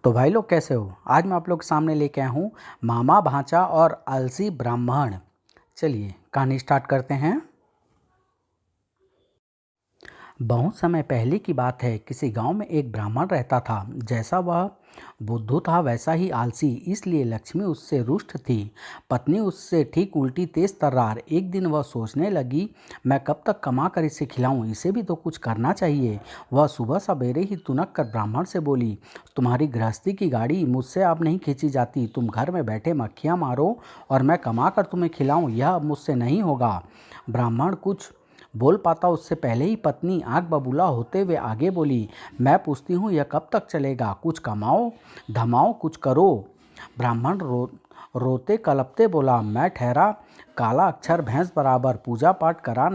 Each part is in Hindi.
तो भाई लोग कैसे हो। आज मैं आप लोग के सामने लेके आया हूँ मामा भांचा और आलसी ब्राह्मण। चलिए कहानी स्टार्ट करते हैं। बहुत समय पहले की बात है। किसी गांव में एक ब्राह्मण रहता था। जैसा वह बुद्धू था वैसा ही आलसी, इसलिए लक्ष्मी उससे रुष्ट थी। पत्नी उससे ठीक उल्टी तेज तर्रार। एक दिन वह सोचने लगी, मैं कब तक कमा कर इसे खिलाऊं, इसे भी तो कुछ करना चाहिए। वह सुबह सवेरे ही तुनक कर ब्राह्मण से बोली, तुम्हारी गृहस्थी की गाड़ी मुझसे अब नहीं खींची जाती। तुम घर में बैठे मक्खियाँ मारो और मैं कमा कर तुम्हें खिलाऊं, यह अब मुझसे नहीं होगा। ब्राह्मण कुछ बोल पाता उससे पहले ही पत्नी आंख बबूला होते हुए आगे बोली, मैं पूछती हूँ यह कब तक चलेगा। कुछ कमाओ धमाओ, कुछ करो। ब्राह्मण रोते कलपते बोला, मैं ठहरा काला अक्षर भैंस बराबर, पूजा पाठ करा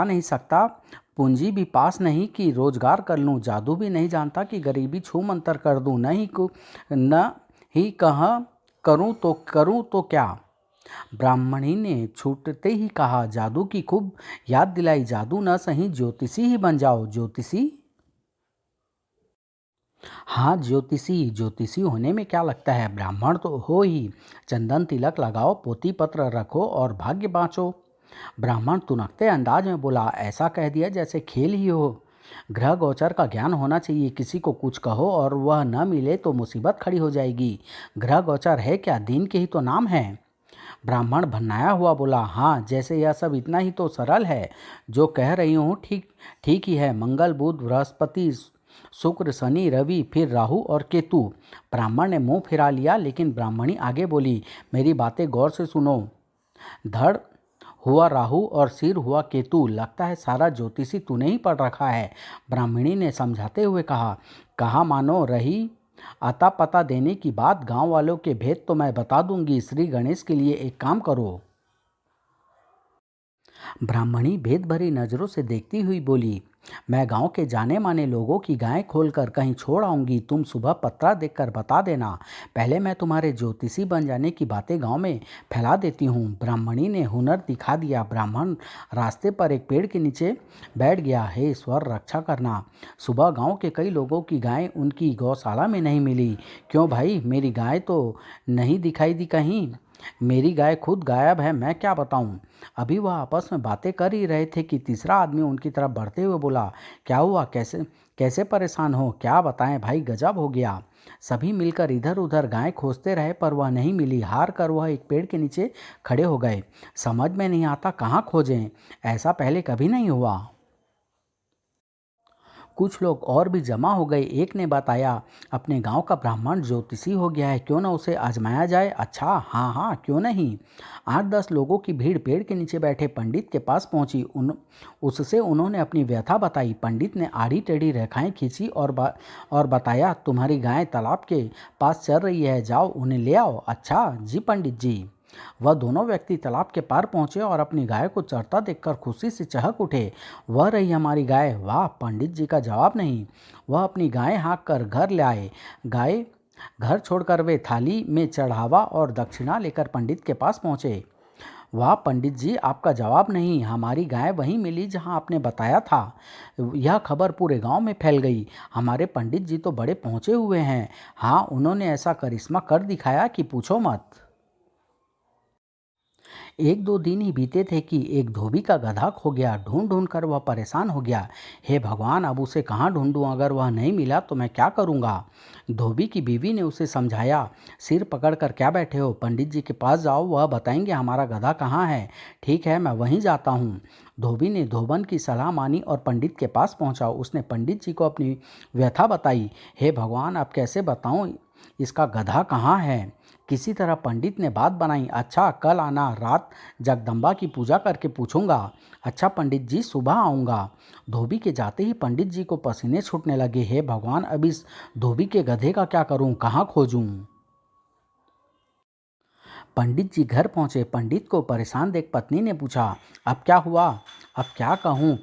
नहीं सकता, पूंजी भी पास नहीं कि रोजगार कर लूँ, जादू भी नहीं जानता कि गरीबी छू मंतर कर दूँ, न ही कहाँ करूँ तो क्या। ब्राह्मणी ने छूटते ही कहा, जादू की खूब याद दिलाई, जादू न सही ज्योतिषी ही बन जाओ। ज्योतिषी? हाँ ज्योतिषी। ज्योतिषी होने में क्या लगता है, ब्राह्मण तो हो ही। चंदन तिलक लगाओ, पोती पत्र रखो और भाग्य बाँचो। ब्राह्मण तुनकते अंदाज में बोला, ऐसा कह दिया जैसे खेल ही हो। ग्रह गोचर का ज्ञान होना चाहिए। किसी को कुछ कहो और वह न मिले तो मुसीबत खड़ी हो जाएगी। ग्रह गोचर है क्या, दिन के ही तो नाम है। ब्राह्मण भन्नाया हुआ बोला, हाँ जैसे यह सब इतना ही तो सरल है। जो कह रही हूँ ठीक ठीक ही है। मंगल बुध बृहस्पति शुक्र शनि रवि फिर राहु और केतु। ब्राह्मण ने मुंह फिरा लिया, लेकिन ब्राह्मणी आगे बोली, मेरी बातें गौर से सुनो। धड़ हुआ राहु और सिर हुआ केतु। लगता है सारा ज्योतिषी तूने ही पढ़ रखा है। ब्राह्मणी ने समझाते हुए कहा मानो रही आता पता देने की बात, गांव वालों के भेद तो मैं बता दूंगी। श्री गणेश के लिए एक काम करो। ब्राह्मणी भेद भरी नजरों से देखती हुई बोली, मैं गांव के जाने माने लोगों की गायें खोलकर कहीं छोड़ आऊंगी। तुम सुबह पत्रा देखकर बता देना। पहले मैं तुम्हारे ज्योतिषी बन जाने की बातें गांव में फैला देती हूँ। ब्राह्मणी ने हुनर दिखा दिया। ब्राह्मण रास्ते पर एक पेड़ के नीचे बैठ गया। हे ईश्वर रक्षा करना। सुबह गांव के कई लोगों की गायें उनकी गौशाला में नहीं मिली। क्यों भाई, मेरी गाय तो नहीं दिखाई दी कहीं। मेरी गाय खुद गायब है, मैं क्या बताऊं। अभी वह आपस में बातें कर ही रहे थे कि तीसरा आदमी उनकी तरफ बढ़ते हुए बोला, क्या हुआ, कैसे कैसे परेशान हो, क्या बताएं भाई, गजब हो गया। सभी मिलकर इधर उधर गाय खोजते रहे पर वह नहीं मिली। हार कर वह एक पेड़ के नीचे खड़े हो गए। समझ में नहीं आता कहाँ खोजें, ऐसा पहले कभी नहीं हुआ। कुछ लोग और भी जमा हो गए। एक ने बताया, अपने गांव का ब्राह्मण ज्योतिषी हो गया है, क्यों ना उसे आजमाया जाए। अच्छा हाँ हाँ क्यों नहीं। 8-10 लोगों की भीड़ पेड़ के नीचे बैठे पंडित के पास पहुंची। उससे उन्होंने अपनी व्यथा बताई। पंडित ने आड़ी टेढ़ी रेखाएं खींची और बताया, तुम्हारी गाय तालाब के पास चल रही है, जाओ उन्हें ले आओ। अच्छा जी पंडित जी। वह दोनों व्यक्ति तालाब के पार पहुंचे और अपनी गाय को चरता देखकर खुशी से चहक उठे। वह रही हमारी गाय। वाह, पंडित जी का जवाब नहीं। वह अपनी गाय हाँक कर घर ले आए। गाय घर छोड़कर वे थाली में चढ़ावा और दक्षिणा लेकर पंडित के पास पहुंचे। वाह पंडित जी, आपका जवाब नहीं। हमारी गाय वहीं मिली जहां आपने बताया था। यह खबर पूरे गांव में फैल गई। हमारे पंडित जी तो बड़े पहुंचे हुए हैं। हाँ, उन्होंने ऐसा करिश्मा कर दिखाया कि पूछो मत। एक दो दिन ही बीते थे कि एक धोबी का गधा खो गया। ढूंढ ढूंढ कर वह परेशान हो गया। हे भगवान, अब उसे कहाँ ढूंढूं, अगर वह नहीं मिला तो मैं क्या करूँगा। धोबी की बीवी ने उसे समझाया। सिर पकड़ कर क्या बैठे हो, पंडित जी के पास जाओ, वह बताएंगे हमारा गधा कहाँ है। ठीक है, मैं वहीं जाता हूँ। धोबी ने धोबन की सलाह मानी और पंडित के पास पहुँचा। उसने पंडित जी को अपनी व्यथा बताई। हे भगवान, अब कैसे बताऊँ इसका गधा कहाँ है। किसी तरह पंडित ने बात बनाई। अच्छा कल आना, रात जगदम्बा की पूजा करके पूछूंगा। अच्छा पंडित जी, सुबह आऊँगा। धोबी के जाते ही पंडित जी को पसीने छूटने लगे। हे भगवान, अब इस धोबी के गधे का क्या करूं, कहाँ खोजूं। पंडित जी घर पहुंचे। पंडित को परेशान देख पत्नी ने पूछा, अब क्या हुआ, अब क्या कहूँ।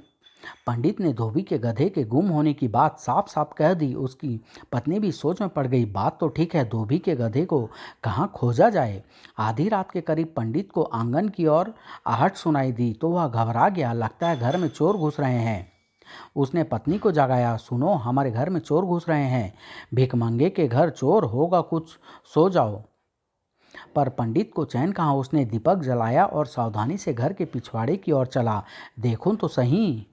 पंडित ने धोबी के गधे के गुम होने की बात साफ साफ कह दी। उसकी पत्नी भी सोच में पड़ गई। बात तो ठीक है, धोबी के गधे को कहाँ खोजा जाए। आधी रात के करीब पंडित को आंगन की ओर आहट सुनाई दी तो वह घबरा गया। लगता है घर में चोर घुस रहे हैं। उसने पत्नी को जगाया, सुनो हमारे घर में चोर घुस रहे हैं। भिखमंगे के घर चोर होगा कुछ, सो जाओ। पर पंडित को चैन कहाँ। उसने दीपक जलाया और सावधानी से घर के पिछवाड़े की ओर चला। देखूं तो सही।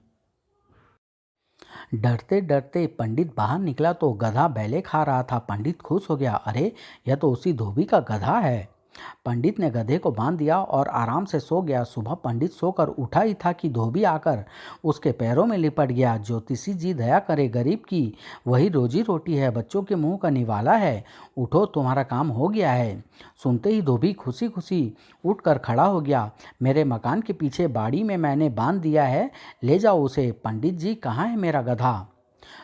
डरते डरते पंडित बाहर निकला तो गधा बैले खा रहा था। पंडित खुश हो गया, अरे यह तो उसी धोबी का गधा है। पंडित ने गधे को बांध दिया और आराम से सो गया। सुबह पंडित सोकर उठा ही था कि धोबी आकर उसके पैरों में लिपट गया। ज्योतिषी जी दया करे, गरीब की वही रोजी रोटी है, बच्चों के मुंह का निवाला है। उठो, तुम्हारा काम हो गया है। सुनते ही धोबी खुशी खुशी उठकर खड़ा हो गया। मेरे मकान के पीछे बाड़ी में मैंने बांध दिया है, ले जाओ उसे। पंडित जी, कहाँ है मेरा गधा?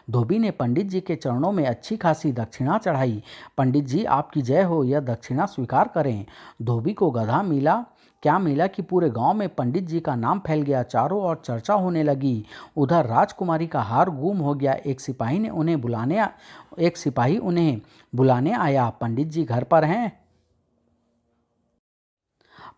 धोबी ने पंडित जी के चरणों में अच्छी खासी दक्षिणा चढ़ाई। पंडित जी आपकी जय हो, यह दक्षिणा स्वीकार करें। धोबी को गधा मिला। क्या मिला कि पूरे गांव में पंडित जी का नाम फैल गया। चारों ओर चर्चा होने लगी। उधर राजकुमारी का हार गुम हो गया। एक सिपाही उन्हें बुलाने आया। पंडित जी घर पर हैं?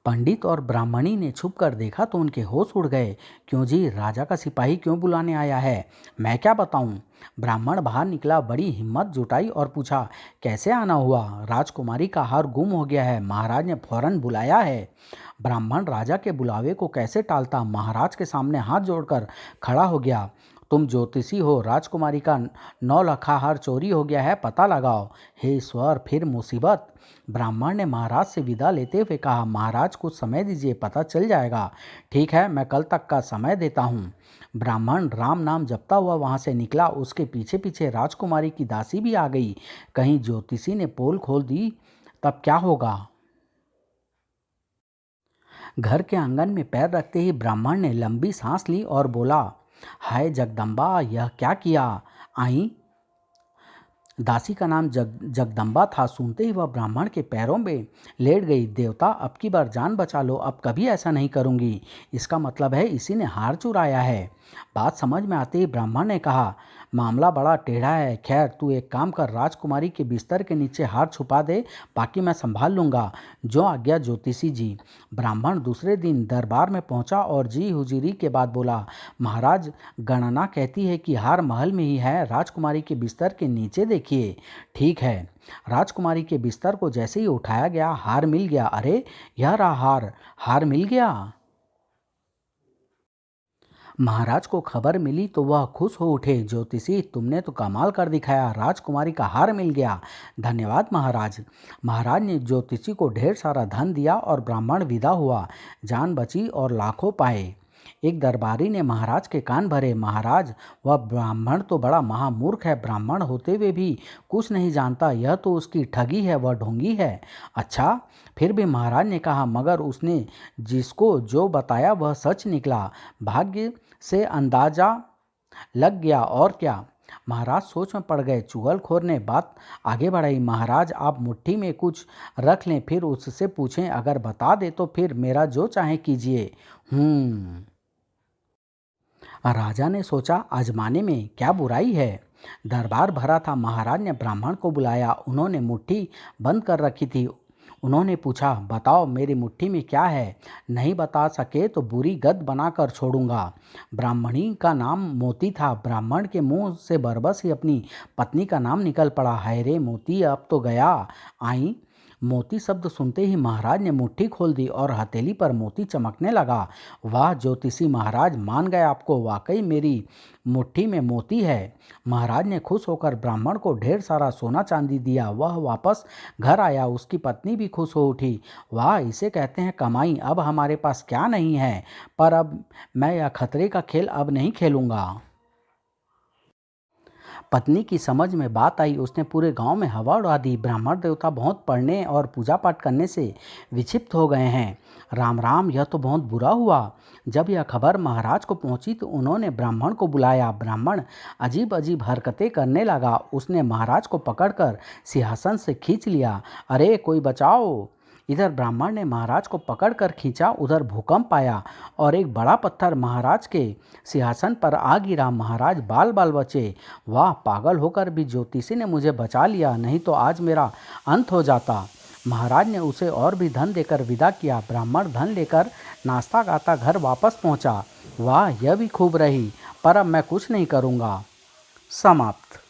पंडित और ब्राह्मणी ने छुप कर देखा तो उनके होश उड़ गए। क्यों जी, राजा का सिपाही क्यों बुलाने आया है? मैं क्या बताऊं? ब्राह्मण बाहर निकला, बड़ी हिम्मत जुटाई और पूछा, कैसे आना हुआ? राजकुमारी का हार गुम हो गया है, महाराज ने फौरन बुलाया है। ब्राह्मण राजा के बुलावे को कैसे टालता, महाराज के सामने हाथ जोड़कर खड़ा हो गया। तुम ज्योतिषी हो, राजकुमारी का 9 लाखा हार चोरी हो गया है, पता लगाओ। हे ईश्वर, फिर मुसीबत। ब्राह्मण ने महाराज से विदा लेते हुए कहा, महाराज कुछ समय दीजिए, पता चल जाएगा। ठीक है, मैं कल तक का समय देता हूँ। ब्राह्मण राम नाम जपता हुआ वहां से निकला। उसके पीछे पीछे राजकुमारी की दासी भी आ गई। कहीं ज्योतिषी ने पोल खोल दी तब क्या होगा? घर के आंगन में पैर रखते ही ब्राह्मण ने लंबी सांस ली और बोला, हाय जगदम्बा, यह क्या किया? आई। दासी का नाम जगदम्बा था। सुनते ही वह ब्राह्मण के पैरों में लेट गई। देवता, अब की बार जान बचा लो, अब कभी ऐसा नहीं करूंगी। इसका मतलब है इसी ने हार चुराया है। बात समझ में आते ही ब्राह्मण ने कहा, मामला बड़ा टेढ़ा है। खैर, तू एक काम कर, राजकुमारी के बिस्तर के नीचे हार छुपा दे, बाकी मैं संभाल लूंगा। जो आज्ञा ज्योतिषी जी। ब्राह्मण दूसरे दिन दरबार में पहुंचा और जी हुजूरी के बाद बोला, महाराज, गणना कहती है कि हार महल में ही है, राजकुमारी के बिस्तर के नीचे देखिए। ठीक है। राजकुमारी के बिस्तर को जैसे ही उठाया गया, हार मिल गया। अरे, यह रहा हार। हार मिल गया। महाराज को खबर मिली तो वह खुश हो उठे। ज्योतिषी, तुमने तो कमाल कर दिखाया, राजकुमारी का हार मिल गया। धन्यवाद महाराज। महाराज ने ज्योतिषी को ढेर सारा धन दिया और ब्राह्मण विदा हुआ। जान बची और लाखों पाए। एक दरबारी ने महाराज के कान भरे, महाराज, वह ब्राह्मण तो बड़ा महामूर्ख है, ब्राह्मण होते हुए भी कुछ नहीं जानता, यह तो उसकी ठगी है, वह ढोंगी है। अच्छा? फिर भी महाराज ने कहा, मगर उसने जिसको जो बताया वह सच निकला। भाग्य से अंदाजा लग गया, और क्या। महाराज सोच में पड़ गए। चुगलखोर ने बात आगे बढ़ाई, महाराज आप मुट्ठी में कुछ रख लें, फिर उससे पूछें, अगर बता दे तो फिर मेरा जो चाहे कीजिए। राजा ने सोचा, आजमाने में क्या बुराई है। दरबार भरा था। महाराज ने ब्राह्मण को बुलाया। उन्होंने मुट्ठी बंद कर रखी थी। उन्होंने पूछा, बताओ मेरी मुट्ठी में क्या है? नहीं बता सके तो बुरी गद बनाकर छोड़ूंगा। ब्राह्मणी का नाम मोती था। ब्राह्मण के मुंह से बरबस ही अपनी पत्नी का नाम निकल पड़ा। हाय रे मोती, अब तो गया। आई। मोती शब्द सुनते ही महाराज ने मुट्ठी खोल दी और हथेली पर मोती चमकने लगा। वाह ज्योतिषी महाराज, मान गए आपको, वाकई मेरी मुट्ठी में मोती है। महाराज ने खुश होकर ब्राह्मण को ढेर सारा सोना चांदी दिया। वह वापस घर आया। उसकी पत्नी भी खुश हो उठी। वाह, इसे कहते हैं कमाई। अब हमारे पास क्या नहीं है, पर अब मैं यह खतरे का खेल अब नहीं खेलूंगा। पत्नी की समझ में बात आई। उसने पूरे गांव में हवा उड़ा दी। ब्राह्मण देवता बहुत पढ़ने और पूजा पाठ करने से विक्षिप्त हो गए हैं। राम राम, यह तो बहुत बुरा हुआ। जब यह खबर महाराज को पहुंची तो उन्होंने ब्राह्मण को बुलाया। ब्राह्मण अजीब अजीब हरकतें करने लगा। उसने महाराज को पकड़कर सिंहासन से खींच लिया। अरे कोई बचाओ। इधर ब्राह्मण ने महाराज को पकड़कर खींचा, उधर भूकंप आया और एक बड़ा पत्थर महाराज के सिंहासन पर आ गिरा। महाराज बाल बाल बचे। वाह, पागल होकर भी ज्योतिषी ने मुझे बचा लिया, नहीं तो आज मेरा अंत हो जाता। महाराज ने उसे और भी धन देकर विदा किया। ब्राह्मण धन लेकर नाश्ता गाता घर वापस पहुंचा। वाह, यह भी खूब रही, पर अब मैं कुछ नहीं करूँगा। समाप्त।